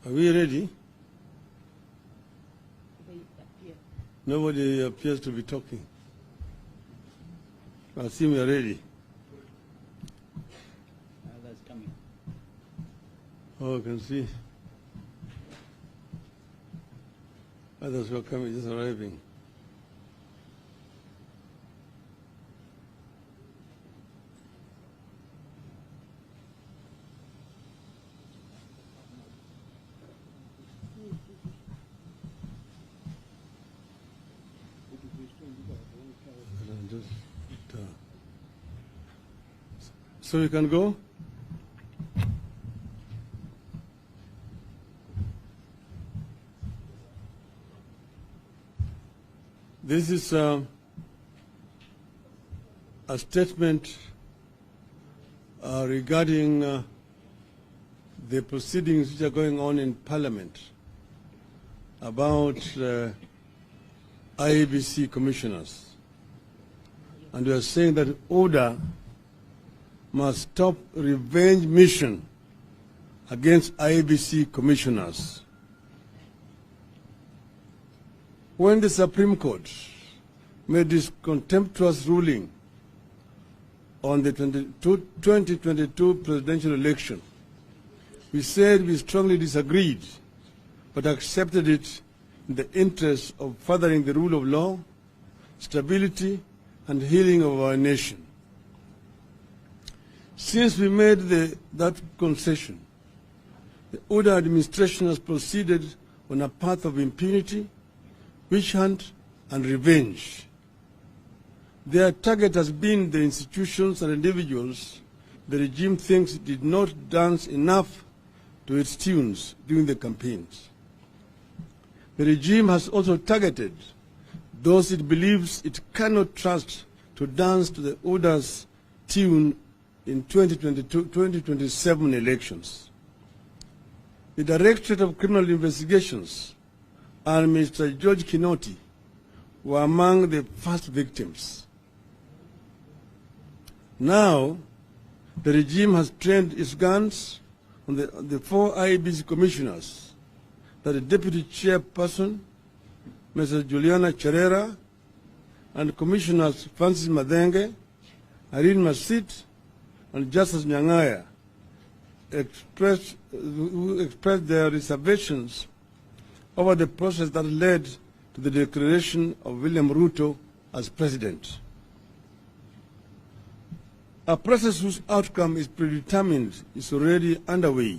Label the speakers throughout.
Speaker 1: Are we ready? Nobody appears to be talking. I assume we are ready.
Speaker 2: Others coming.
Speaker 1: Oh, I can see. Others who are coming, just arriving. So we can go? This is a statement regarding the proceedings which are going on in Parliament about IEBC commissioners. And we are saying that order must stop revenge mission against IEBC commissioners. When the Supreme Court made this contemptuous ruling on the 2022 presidential election, we said we strongly disagreed, but accepted it in the interest of furthering the rule of law, stability, and healing of our nation. Since we made that concession, the Oda administration has proceeded on a path of impunity, witch hunt, and revenge. Their target has been the institutions and individuals the regime thinks did not dance enough to its tunes during the campaigns. The regime has also targeted those it believes it cannot trust to dance to the Oda's tune in 2027 elections. The Directorate of Criminal Investigations and Mr. George Kinoti were among the first victims. Now, the regime has trained its guns on the 4 IEBC commissioners, that the Deputy Chairperson, Mrs. Juliana Cherera, and Commissioners Francis Madenge, Irene Masit, and Justice Nyangaya, who expressed their reservations over the process that led to the declaration of William Ruto as president. A process whose outcome is predetermined is already underway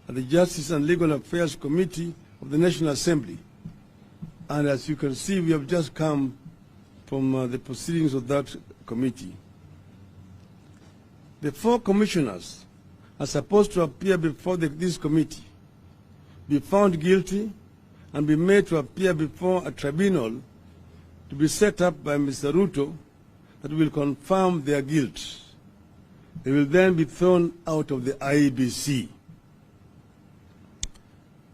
Speaker 1: at the Justice and Legal Affairs Committee of the National Assembly. And as you can see, we have just come from the proceedings of that committee. The 4 commissioners are supposed to appear before this committee, be found guilty, and be made to appear before a tribunal to be set up by Mr. Ruto that will confirm their guilt. They will then be thrown out of the IEBC.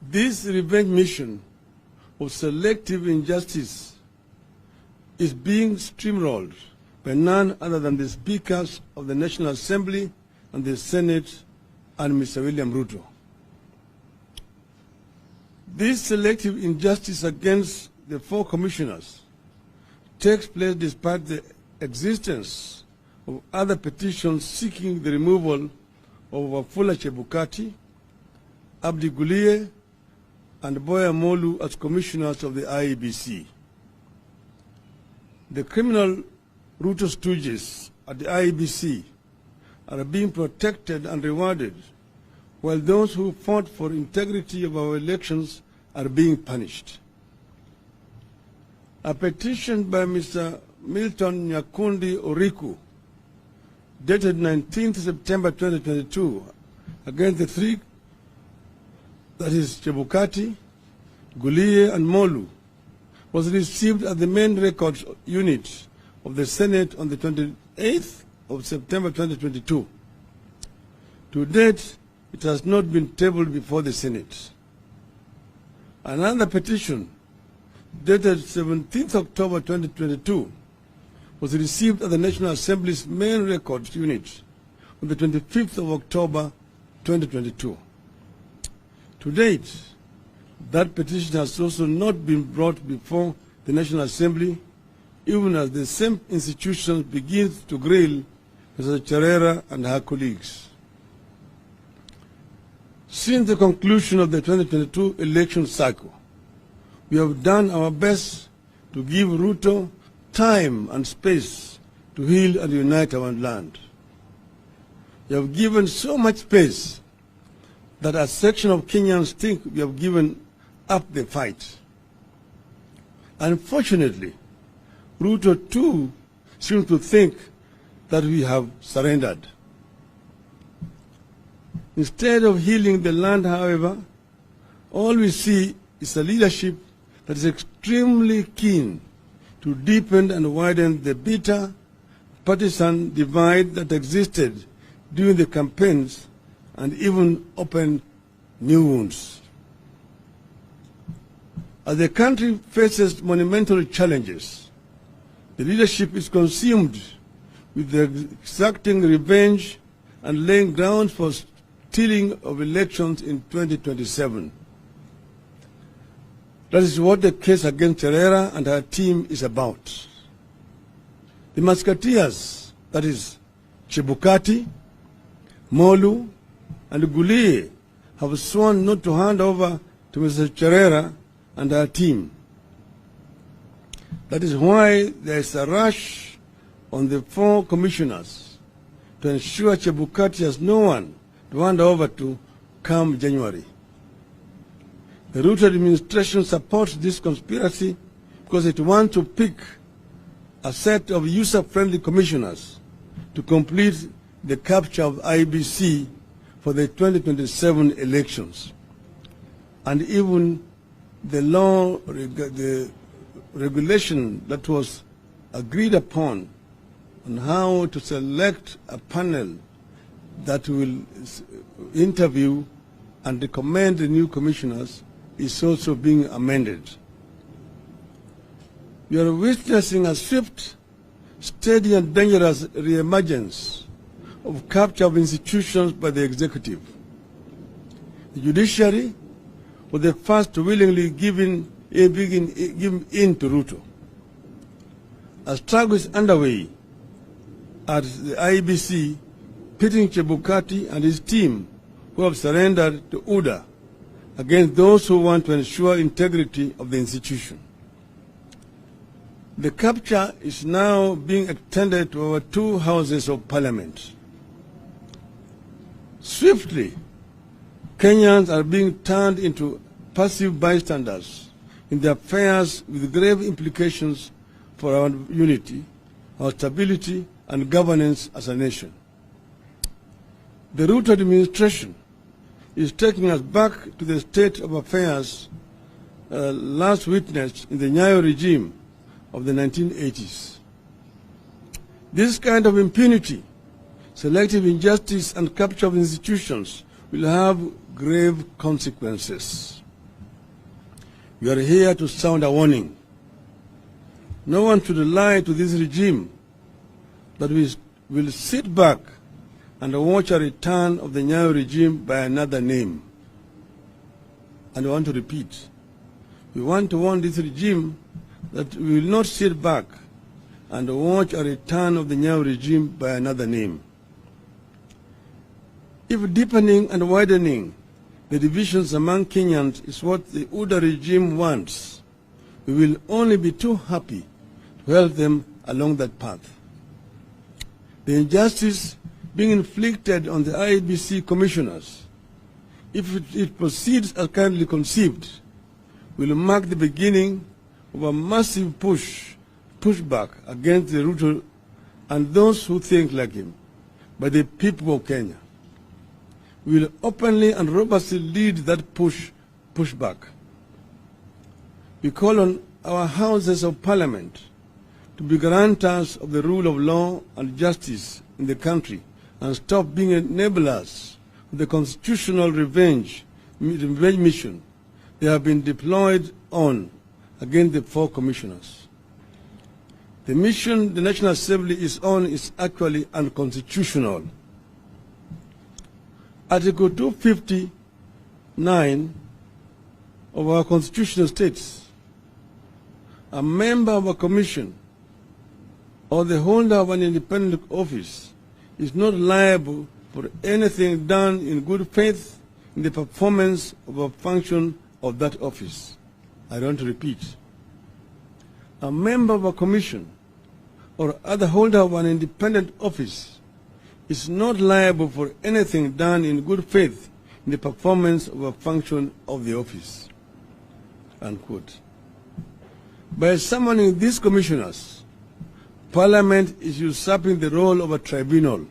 Speaker 1: This revenge mission of selective injustice is being steamrolled by none other than the speakers of the National Assembly and the Senate and Mr. William Ruto. This selective injustice against the 4 commissioners takes place despite the existence of other petitions seeking the removal of Wafula Chebukati, Abdi Gulie, and Boya Molu as commissioners of the IEBC. The criminal Ruto stooges at the IEBC are being protected and rewarded, while those who fought for integrity of our elections are being punished. A petition by Mr. Milton Nyakundi Oriku, dated 19th September 2022, against the 3, that is Chebukati, Gulie, and Molu, was received at the main records unit of the Senate on the 28th of September 2022. To date, it has not been tabled before the Senate. Another petition, dated 17th October 2022, was received at the National Assembly's main records unit on the 25th of October 2022. To date, that petition has also not been brought before the National Assembly, even as the same institution begins to grill Mr. Cherera and her colleagues. Since the conclusion of the 2022 election cycle, we have done our best to give Ruto time and space to heal and unite our land. We have given so much space that a section of Kenyans think we have given up the fight. Unfortunately, Ruto too seems to think that we have surrendered. Instead of healing the land, however, all we see is a leadership that is extremely keen to deepen and widen the bitter partisan divide that existed during the campaigns and even open new wounds. As the country faces monumental challenges, the leadership is consumed with exacting revenge and laying ground for stealing of elections in 2027. That is what the case against Cherera and her team is about. The Musketeers, that is Chebukati, Molu, and Gulie, have sworn not to hand over to Mr. Cherera and her team. That is why there is a rush on the 4 commissioners to ensure Chebukati has no one to hand over to come January. The Ruto administration supports this conspiracy because it wants to pick a set of user-friendly commissioners to complete the capture of IBC for the 2027 elections. And even the law, the regulation that was agreed upon on how to select a panel that will interview and recommend the new commissioners is also being amended. We are witnessing a swift, steady and dangerous re-emergence of capture of institutions by the executive. The judiciary was the first to willingly give in to Ruto. A struggle is underway at the IBC, pitting Chebukati and his team, who have surrendered to UDA, against those who want to ensure integrity of the institution. The capture is now being extended to our 2 houses of parliament. Swiftly, Kenyans are being turned into passive bystanders in the affairs with grave implications for our unity, our stability, and governance as a nation. The Ruto administration is taking us back to the state of affairs last witnessed in the Nyayo regime of the 1980s. This kind of impunity, selective injustice, and capture of institutions will have grave consequences. We are here to sound a warning. No one should lie to this regime that we will sit back and watch a return of the Nyayo regime by another name. And I want to repeat, we want to warn this regime that we will not sit back and watch a return of the Nyayo regime by another name. If deepening and widening the divisions among Kenyans is what the UDA regime wants, we will only be too happy to help them along that path. The injustice being inflicted on the IBC commissioners, if it proceeds as currently conceived, will mark the beginning of a massive pushback against the Ruto and those who think like him by the people of Kenya. We will openly and robustly lead that pushback. We call on our houses of parliament to be guarantors of the rule of law and justice in the country and stop being enablers of the constitutional revenge mission they have been deployed on against the 4 commissioners. The mission the National Assembly is on is actually unconstitutional. Article 250 9 of our Constitution states, a member of a commission or the holder of an independent office is not liable for anything done in good faith in the performance of a function of that office. I don't repeat. A member of a commission or other holder of an independent office is not liable for anything done in good faith in the performance of a function of the office. Unquote. By summoning these commissioners, Parliament is usurping the role of a tribunal.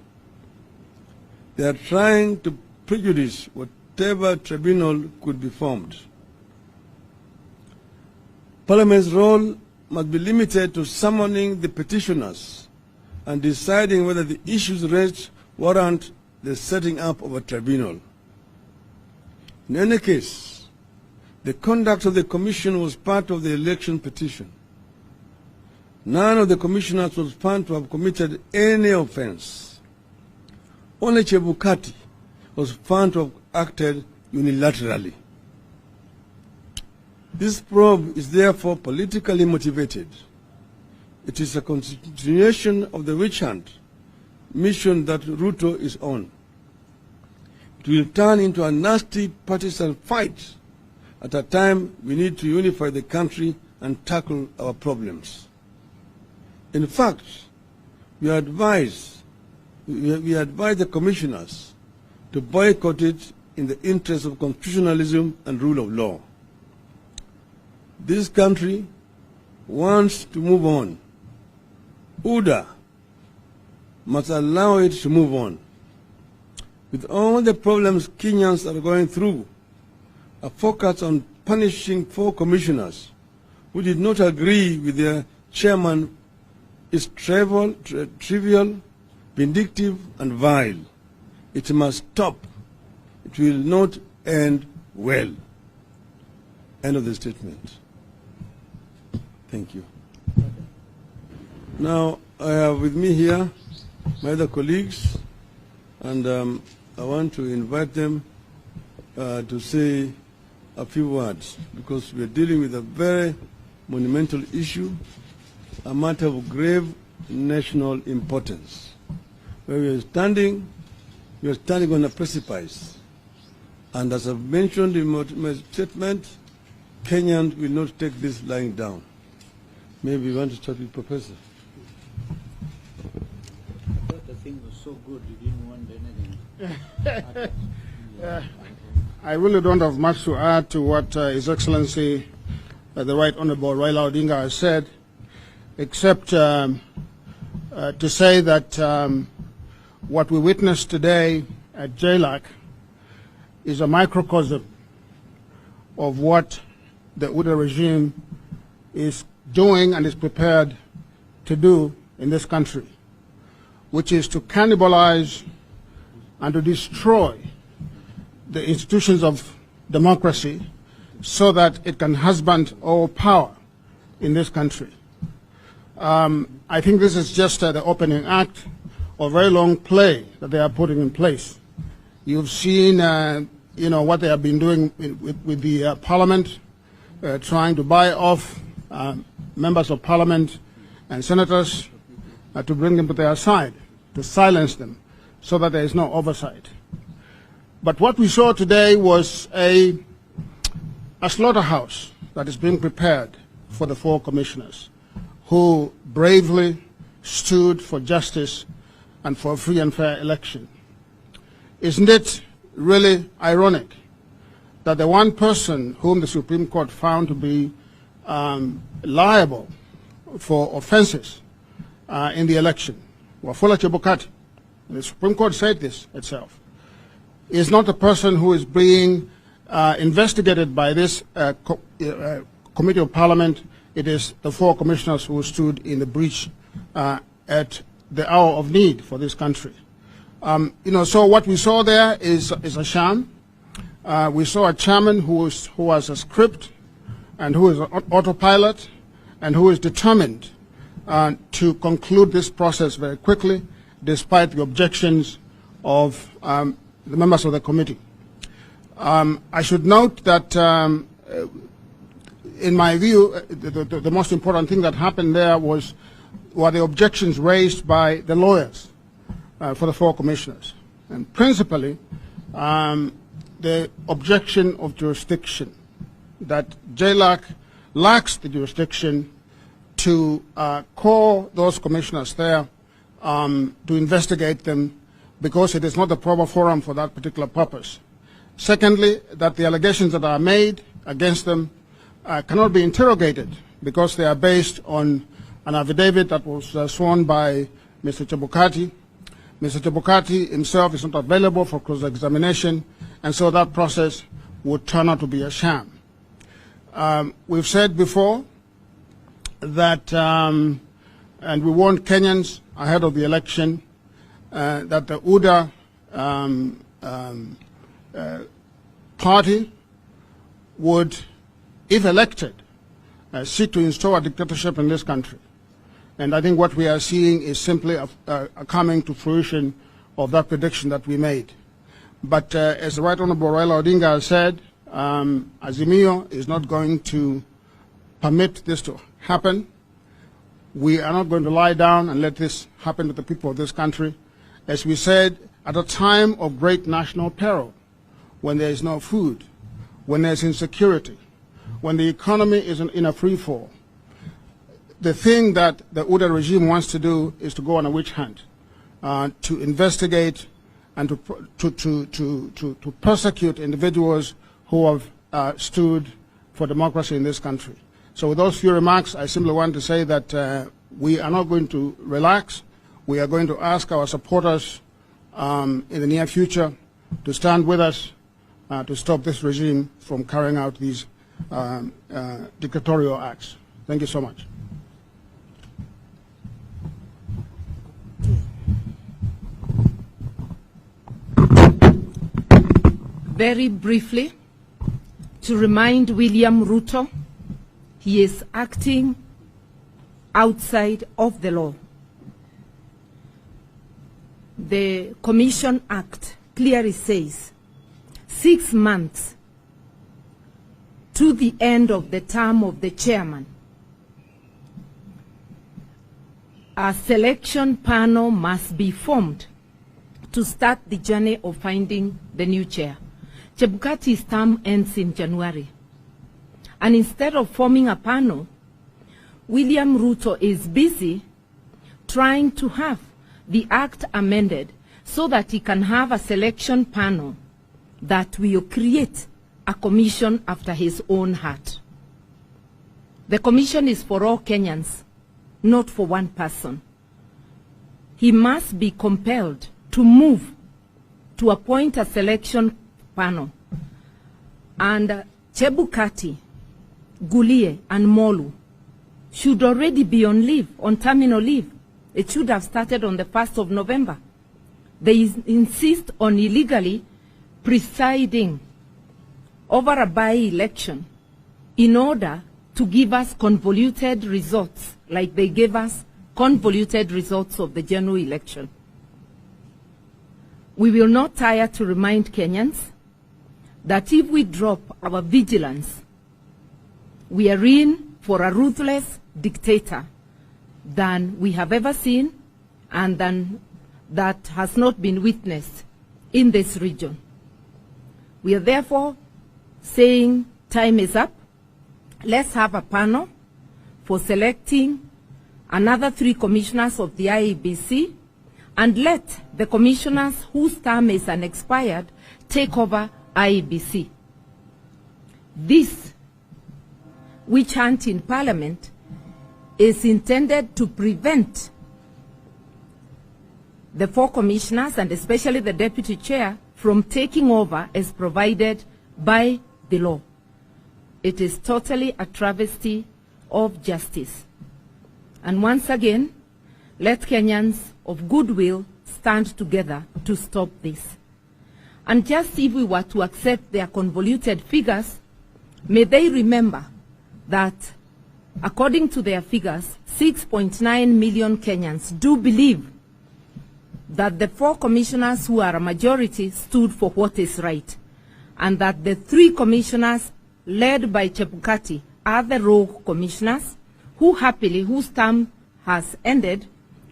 Speaker 1: They are trying to prejudice whatever tribunal could be formed. Parliament's role must be limited to summoning the petitioners and deciding whether the issues raised warrant the setting up of a tribunal. In any case, the conduct of the commission was part of the election petition. None of the commissioners was found to have committed any offense. Only Chebukati was found to have acted unilaterally. This probe is therefore politically motivated. It is a continuation of the witch hunt mission that Ruto is on. It will turn into a nasty partisan fight at a time we need to unify the country and tackle our problems. In fact, we advise the commissioners to boycott it in the interest of constitutionalism and rule of law. This country wants to move on. UDA must allow it to move on. With all the problems Kenyans are going through, a focus on punishing 4 commissioners who did not agree with their chairman is trivial, vindictive, and vile. It must stop. It will not end well. End of the statement. Thank you. Now, I have with me here my other colleagues, and I want to invite them to say a few words, because we are dealing with a very monumental issue, a matter of grave national importance. Where we are standing on a precipice. And as I've mentioned in my statement, Kenyans will not take this lying down. Maybe we want to start with Professor.
Speaker 2: I thought the thing was so good you didn't want anything.
Speaker 3: I really don't have much to add to what His Excellency, the Right Honorable Raila Odinga has said, except to say that what we witnessed today at JLAC is a microcosm of what the UDA regime is doing and is prepared to do in this country, which is to cannibalize and to destroy the institutions of democracy so that it can husband all power in this country. I think this is just the opening act of a very long play that they are putting in place. You've seen, what they have been doing with the Parliament, trying to buy off members of Parliament and senators to bring them to their side, to silence them, so that there is no oversight. But what we saw today was a slaughterhouse that is being prepared for the 4 commissioners who bravely stood for justice and for a free and fair election. Isn't it really ironic that the one person whom the Supreme Court found to be liable for offenses in the election, Wafula Chebukati, the Supreme Court said this itself, is not a person who is being investigated by this Committee of Parliament. It is the 4 commissioners who stood in the breach at the hour of need for this country. So what we saw there is a sham. We saw a chairman who was a script and who is an autopilot and who is determined to conclude this process very quickly, despite the objections of the members of the committee. I should note that, in my view, the most important thing that happened there were the objections raised by the lawyers for the 4 commissioners. And principally, the objection of jurisdiction, that JLAC lacks the jurisdiction to call those commissioners there to investigate them because it is not the proper forum for that particular purpose. Secondly, that the allegations that are made against them cannot be interrogated because they are based on an affidavit that was sworn by Mr. Chebukati. Mr. Chebukati himself is not available for cross-examination, and so that process would turn out to be a sham. We've said before that, and we warned Kenyans ahead of the election, that the UDA party would, if elected, seek to install a dictatorship in this country. And I think what we are seeing is simply a coming to fruition of that prediction that we made. But as the Right Honorable Raila Odinga has said, Azimio is not going to permit this to happen. We are not going to lie down and let this happen to the people of this country. As we said, at a time of great national peril, when there is no food, when there is insecurity, when the economy is in a free fall, the thing that the UDA regime wants to do is to go on a witch hunt, to investigate and to persecute individuals who have stood for democracy in this country. So with those few remarks, I simply want to say that we are not going to relax. We are going to ask our supporters in the near future to stand with us to stop this regime from carrying out these dictatorial acts. Thank you so much.
Speaker 4: Very briefly, to remind William Ruto, he is acting outside of the law. The Commission Act clearly says 6 months to the end of the term of the chairman, a selection panel must be formed to start the journey of finding the new chair. Chebukati's term ends in January. And instead of forming a panel, William Ruto is busy trying to have the act amended so that he can have a selection panel that will create a commission after his own heart. The commission is for all Kenyans, not for one person. He must be compelled to move to appoint a selection panel. And Chebukati, Gulie, and Molu should already be on leave, on terminal leave. It should have started on the 1st of November. They insist on illegally presiding over a by-election in order to give us convoluted results, like they gave us convoluted results of the general election. We will not tire to remind Kenyans that if we drop our vigilance, we are in for a ruthless dictator than we have ever seen and than that has not been witnessed in this region. We are therefore saying time is up. Let's have a panel for selecting another 3 commissioners of the IEBC, and let the commissioners whose term is unexpired take over IEBC. This witch hunt in Parliament is intended to prevent the 4 commissioners, and especially the deputy chair, from taking over as provided by the law. It is totally a travesty of justice. And once again, let Kenyans of goodwill stand together to stop this. And just if we were to accept their convoluted figures, may they remember that according to their figures, 6.9 million Kenyans do believe that the 4 commissioners who are a majority stood for what is right. and that the 3 commissioners led by Chebukati are the rogue commissioners whose term has ended.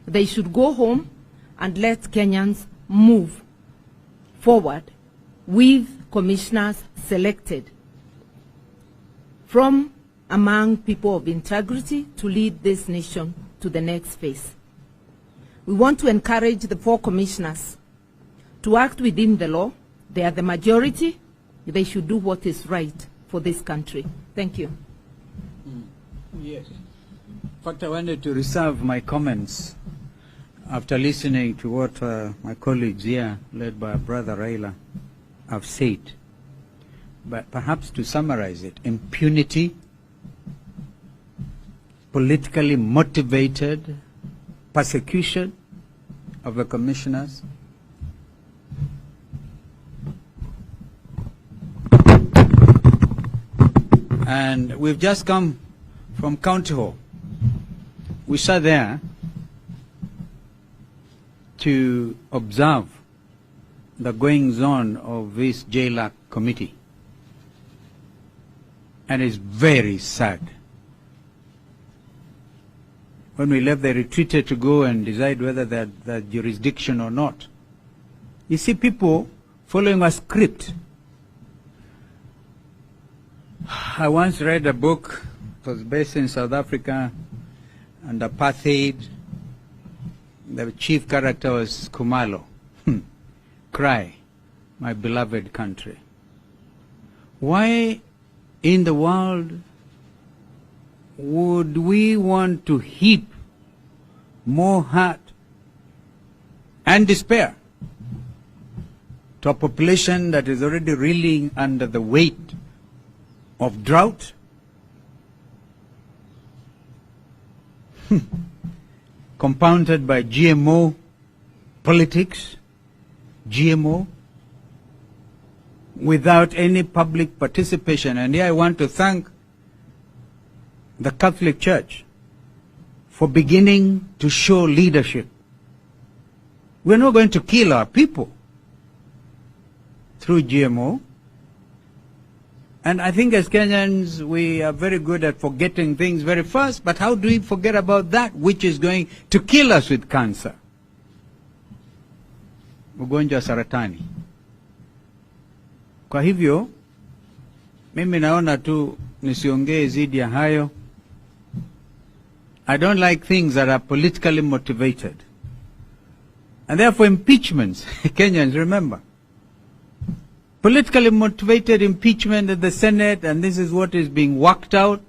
Speaker 4: They should go home and let Kenyans move forward with commissioners selected from among people of integrity to lead this nation to the next phase. We want to encourage the 4 commissioners to act within the law. They are the majority. They should do what is right for this country. Thank you.
Speaker 2: Yes.
Speaker 5: In fact, I wanted to reserve my comments after listening to what my colleagues here, led by Brother Raila, have said. But perhaps to summarize it, impunity, politically motivated persecution of the commissioners, and we've just come from County Hall. We sat there to observe the goings-on of this JLAC committee, and it's very sad. When we left, they retreated to go and decide whether they're jurisdiction or not. You see people following a script. I once read a book, it was based in South Africa, and apartheid. The chief character was Kumalo. Cry, my beloved country. Why in the world would we want to heap more hurt and despair to a population that is already reeling under the weight of drought? Compounded by GMO politics, GMO, without any public participation. And here I want to thank the Catholic Church for beginning to show leadership. We're not going to kill our people through GMO. And I think as Kenyans, we are very good at forgetting things very fast, but how do we forget about that which is going to kill us with cancer? Ugonjwa wa saratani. Kwa hivyo, mimi naona tu nisiongee zidi ya hayo. I don't like things that are politically motivated. And therefore impeachments, Kenyans remember, politically motivated impeachment at the Senate, and this is what is being worked out.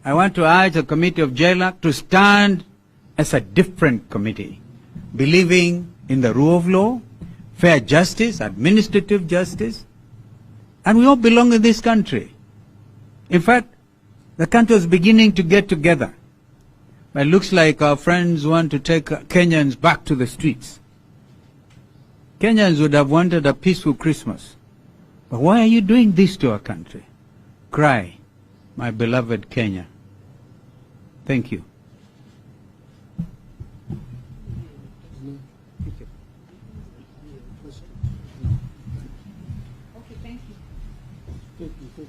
Speaker 5: I want to urge the Committee of JLAC to stand as a different committee, believing in the rule of law, fair justice, administrative justice, and we all belong in this country. In fact, the country is beginning to get together. But it looks like our friends want to take Kenyans back to the streets. Kenyans would have wanted a peaceful Christmas. But why are you doing this to our country? Cry, my beloved Kenya. Thank you.
Speaker 4: Okay, thank you.